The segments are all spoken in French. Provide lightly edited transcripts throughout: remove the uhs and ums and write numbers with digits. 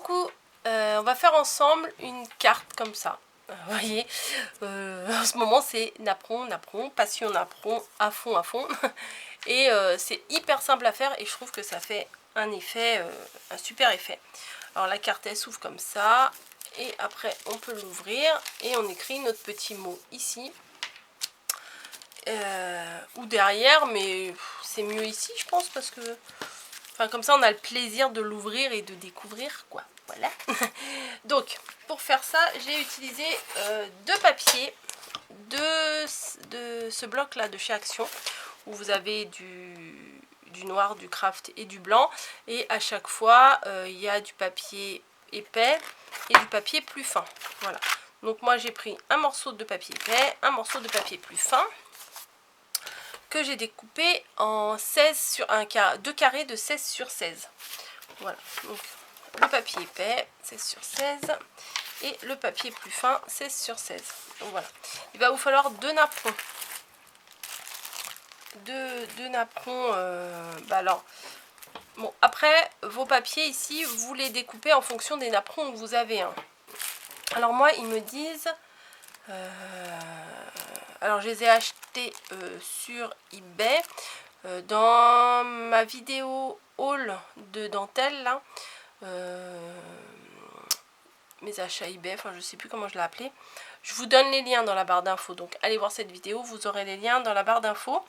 coup, on va faire ensemble une carte comme ça. Vous voyez, en ce moment c'est napperon, napperon, passion napperon, à fond, à fond. Et c'est hyper simple à faire et je trouve que ça fait un effet, un super effet. Alors la carte elle s'ouvre comme ça et après on peut l'ouvrir et on écrit notre petit mot ici. Ou derrière, mais c'est mieux ici je pense parce que enfin comme ça on a le plaisir de l'ouvrir et de découvrir quoi, voilà. Donc pour faire ça j'ai utilisé deux papiers de ce bloc là de chez Action où vous avez du noir, du craft et du blanc, et à chaque fois il y a du papier épais et du papier plus fin, voilà. Donc moi j'ai pris un morceau de papier épais, un morceau de papier plus fin que j'ai découpé en 16 sur deux carrés de 16 sur 16. Voilà, donc le papier épais 16 sur 16 et le papier plus fin 16 sur 16. Donc voilà, il va vous falloir deux napperons. Deux napperons, alors bon, après vos papiers ici vous les découpez en fonction des napperons que vous avez, hein. Alors moi ils me disent alors je les ai achetés sur eBay dans ma vidéo haul de dentelle là, mes achats eBay, enfin je sais plus comment je l'ai appelé. Je vous donne les liens dans la barre d'infos, donc allez voir cette vidéo, vous aurez les liens dans la barre d'infos.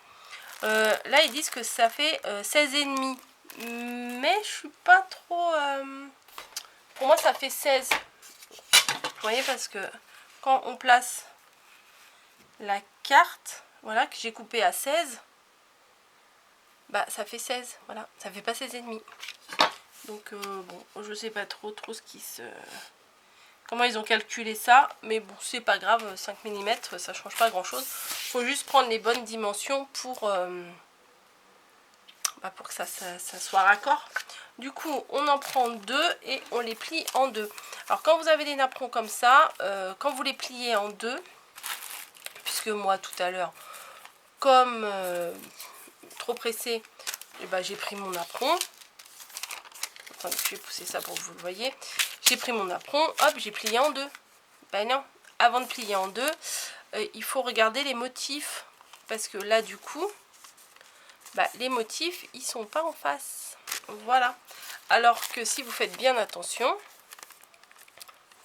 Là ils disent que ça fait 16,5, mais je suis pas trop pour moi ça fait 16, vous voyez, parce que quand on place la carte, voilà, que j'ai coupé à 16, bah ça fait 16, voilà, ça fait pas 16,5. Donc bon, je sais pas trop ce qui se... comment ils ont calculé ça, mais bon, c'est pas grave, 5 mm, ça change pas grand chose. Faut juste prendre les bonnes dimensions pour que ça soit raccord. Du coup, on en prend deux et on les plie en deux. Alors, quand vous avez des napperons comme ça, quand vous les pliez en deux, puisque moi, tout à l'heure, comme trop pressé, j'ai pris mon napperon. Attendez, je vais pousser ça pour que vous le voyez. J'ai pris mon napperon, hop, j'ai plié en deux. Ben non, avant de plier en deux, il faut regarder les motifs. Parce que là, du coup, les motifs, ils sont pas en face. Voilà. Alors que si vous faites bien attention,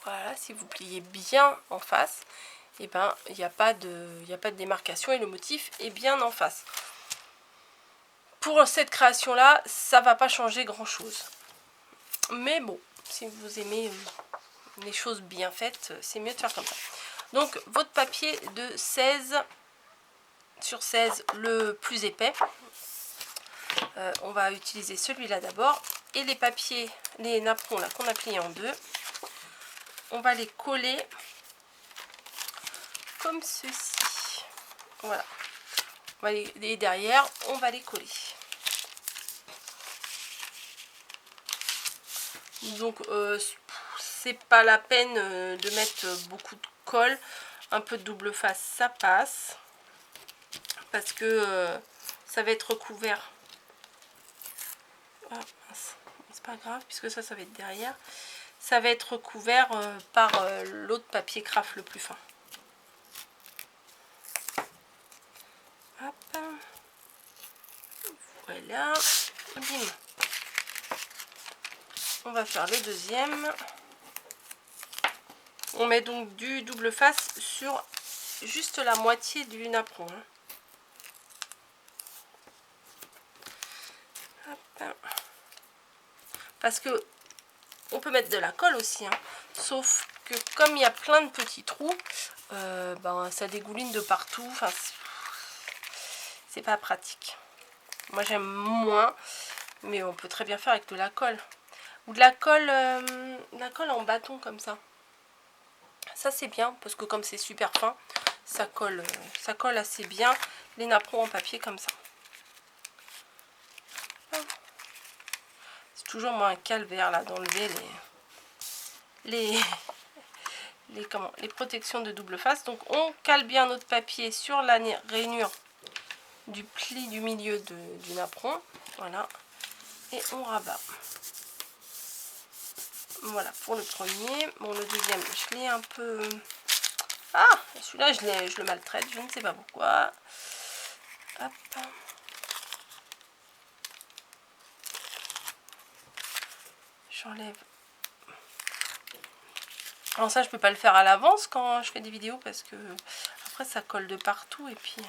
voilà, si vous pliez bien en face, et ben il n'y a pas de démarcation et le motif est bien en face. Pour cette création là, ça va pas changer grand chose. Mais bon, si vous aimez les choses bien faites, c'est mieux de faire comme ça. Donc votre papier de 16 sur 16, le plus épais, on va utiliser celui-là d'abord. Et les papiers, les napperons là qu'on a pliés en deux, on va les coller comme ceci. Voilà. Et derrière, on va les coller. Donc, c'est pas la peine de mettre beaucoup de colle. Un peu de double face, ça passe. Parce que ça va être recouvert. Ah, c'est pas grave, puisque ça va être derrière. Ça va être recouvert par l'autre papier craft le plus fin. Hop. Voilà. Bim. On va faire le deuxième. On met donc du double face sur juste la moitié du napperon. Hop. Parce que on peut mettre de la colle aussi, hein. Sauf que comme il y a plein de petits trous, ça dégouline de partout. Enfin, c'est pas pratique. Moi j'aime moins, mais on peut très bien faire avec de la colle. Ou de la colle en bâton comme ça. Ça c'est bien parce que comme c'est super fin, ça colle assez bien les napperons en papier comme ça. C'est toujours moins un calvaire là d'enlever les protections de double face. Donc on cale bien notre papier sur la rainure du pli du milieu du napperon. Voilà. Et on rabat. Voilà pour le premier. Bon, le deuxième, je l'ai un peu... Ah, celui-là, je le maltraite, je ne sais pas pourquoi. Hop. J'enlève. Alors ça, je peux pas le faire à l'avance quand je fais des vidéos parce que après ça colle de partout et puis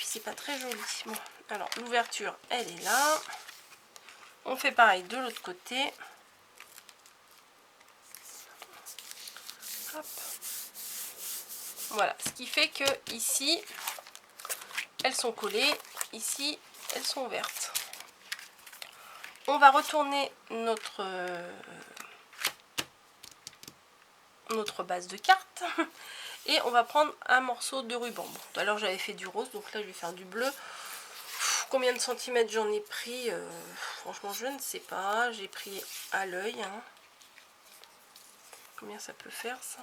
c'est pas très joli. Bon, alors l'ouverture, elle est là. On fait pareil de l'autre côté. Hop. Voilà, ce qui fait que ici, elles sont collées, ici, elles sont ouvertes. On va retourner notre base de cartes et on va prendre un morceau de ruban. Bon, tout à l'heure j'avais fait du rose, donc là je vais faire du bleu. Combien de centimètres j'en ai pris, franchement je ne sais pas, j'ai pris à l'œil, hein. Combien ça peut faire ça?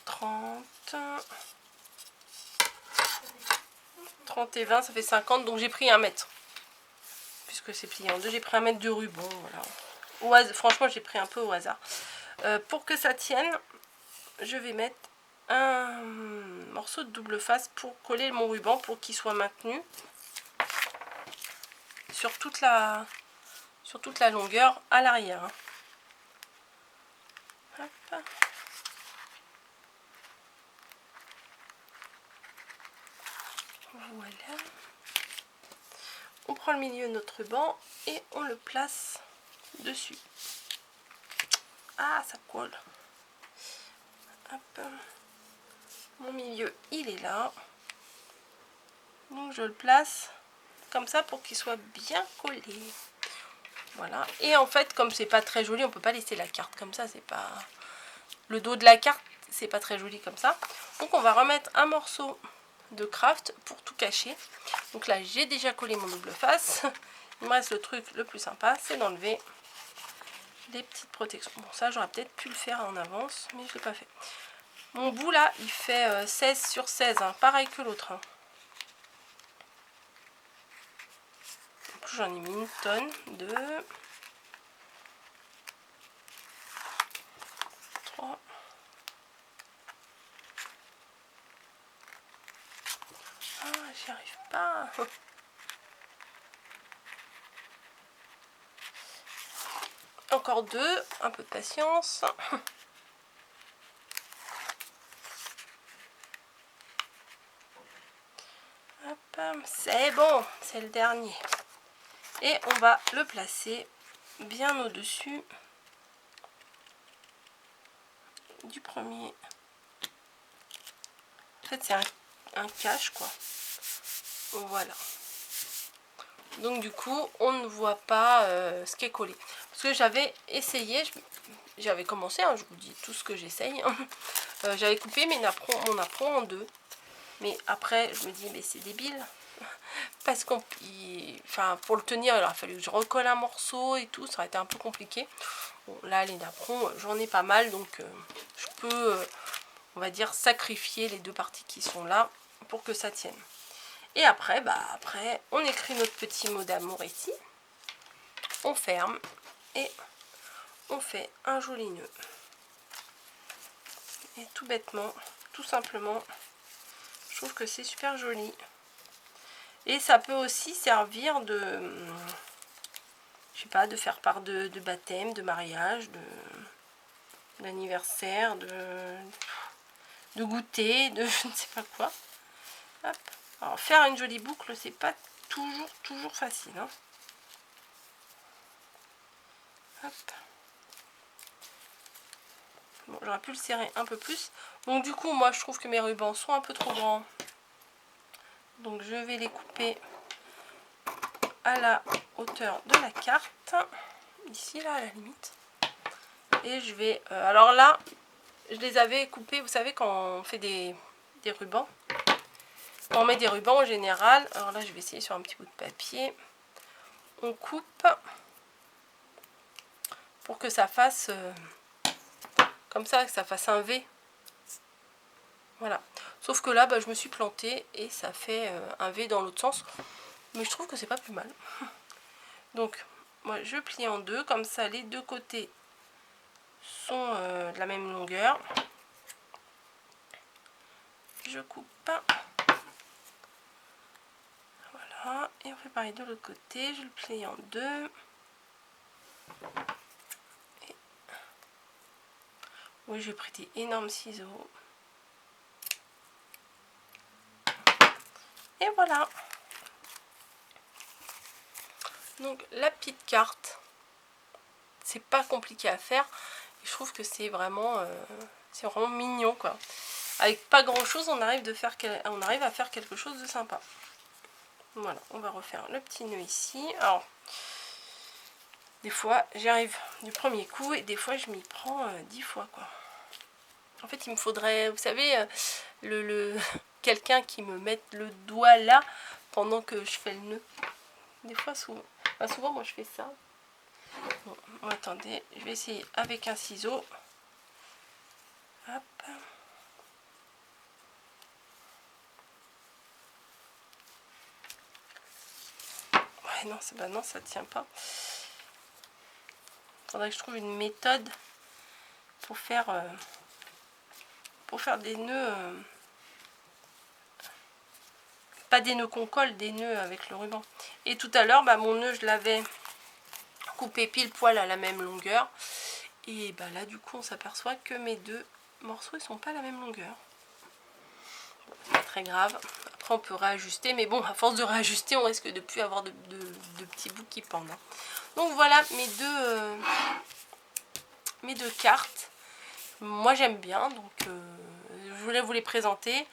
30 et 20, ça fait 50, donc j'ai pris 1 mètre. Puisque c'est plié en deux, j'ai pris 1 mètre de ruban, voilà. Franchement, j'ai pris un peu au hasard. Pour que ça tienne, je vais mettre un morceau de double face pour coller mon ruban, pour qu'il soit maintenu sur toute la longueur à l'arrière. Hop. Voilà. On prend le milieu de notre ruban et on le place dessus. Ah, ça colle. Hop. Mon milieu, il est là. Donc je le place comme ça pour qu'il soit bien collé. Voilà. Et en fait, comme c'est pas très joli, on peut pas laisser la carte comme ça. C'est pas le dos de la carte, c'est pas très joli comme ça. Donc on va remettre un morceau de craft pour tout cacher. Donc là, j'ai déjà collé mon double face. Il me reste le truc le plus sympa, c'est d'enlever les petites protections. Bon, ça, j'aurais peut-être pu le faire en avance, mais je l'ai pas fait. Mon bout là, il fait 16 sur 16, hein, pareil que l'autre. Hein. J'en ai mis une tonne, 2, 3. Ah, j'y arrive pas. Encore 2, un peu de patience. C'est bon, c'est le dernier. Et on va le placer bien au-dessus du premier. En fait, c'est un cache, quoi. Voilà. Donc, du coup, on ne voit pas ce qui est collé. Parce que j'avais essayé, j'avais commencé, hein, je vous dis tout ce que j'essaye. J'avais coupé mon apron en 2. Mais après, je me dis, mais c'est débile. Parce qu'on, pour le tenir, il aurait fallu que je recolle un morceau et tout. Ça aurait été un peu compliqué. Bon, là, les napperons, j'en ai pas mal. Donc, je peux, on va dire, sacrifier les 2 parties qui sont là pour que ça tienne. Et après, après, on écrit notre petit mot d'amour ici. On ferme et on fait un joli nœud. Et tout bêtement, tout simplement, je trouve que c'est super joli. Et ça peut aussi servir de, je sais pas, de faire part de baptême, de mariage, d'anniversaire, de goûter, de je ne sais pas quoi. Hop. Alors faire une jolie boucle, c'est pas toujours facile. Hein. Hop. Bon, j'aurais pu le serrer un peu plus. Donc du coup, moi je trouve que mes rubans sont un peu trop grands. Donc je vais les couper à la hauteur de la carte. Ici, là, à la limite. Et je vais... alors là, je les avais coupés, vous savez, quand on fait des rubans. Quand on met des rubans en général, alors là, je vais essayer sur un petit bout de papier. On coupe pour que ça fasse... comme ça, que ça fasse un V. Voilà. Sauf que là, je me suis plantée et ça fait un V dans l'autre sens. mais je trouve que c'est pas plus mal. Donc moi je plie en deux, comme ça les deux côtés sont de la même longueur. Je coupe. Voilà, et on fait pareil de l'autre côté, je le plie en deux. Et... oui, j'ai pris des énormes ciseaux. Et voilà. Donc la petite carte, c'est pas compliqué à faire. Et je trouve que c'est vraiment mignon quoi. Avec pas grand chose, on arrive à faire quelque chose de sympa. Voilà, on va refaire le petit nœud ici. Alors, des fois, j'y arrive du premier coup et des fois, je m'y prends 10 fois, quoi. En fait, il me faudrait, vous savez, quelqu'un qui me mette le doigt là pendant que je fais le nœud. Des fois, souvent. Enfin, souvent, moi, je fais ça. Bon, attendez, je vais essayer avec un ciseau. Hop. Ouais, non, non, ça tient pas. Faudrait que je trouve une méthode pour faire des nœuds, pas des nœuds qu'on colle, des nœuds avec le ruban. Et tout à l'heure, bah, mon nœud, je l'avais coupé pile poil à la même longueur. Et bah là, du coup, on s'aperçoit que mes deux morceaux, ils sont pas à la même longueur. Bon, c'est pas très grave. Après, on peut réajuster, mais bon, à force de réajuster, on risque de plus avoir de petits bouts qui pendent. Hein. Donc voilà mes deux cartes. Moi j'aime bien, donc je voulais vous les présenter.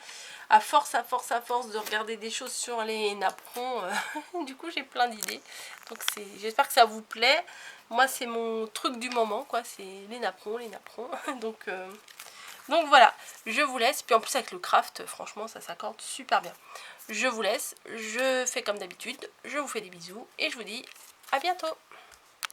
À force de regarder des choses sur les napperons, du coup j'ai plein d'idées. Donc j'espère que ça vous plaît. Moi c'est mon truc du moment, quoi. C'est les napperons. donc voilà, je vous laisse. Puis en plus avec le craft, franchement ça s'accorde super bien. Je vous laisse, je fais comme d'habitude. Je vous fais des bisous et je vous dis à bientôt.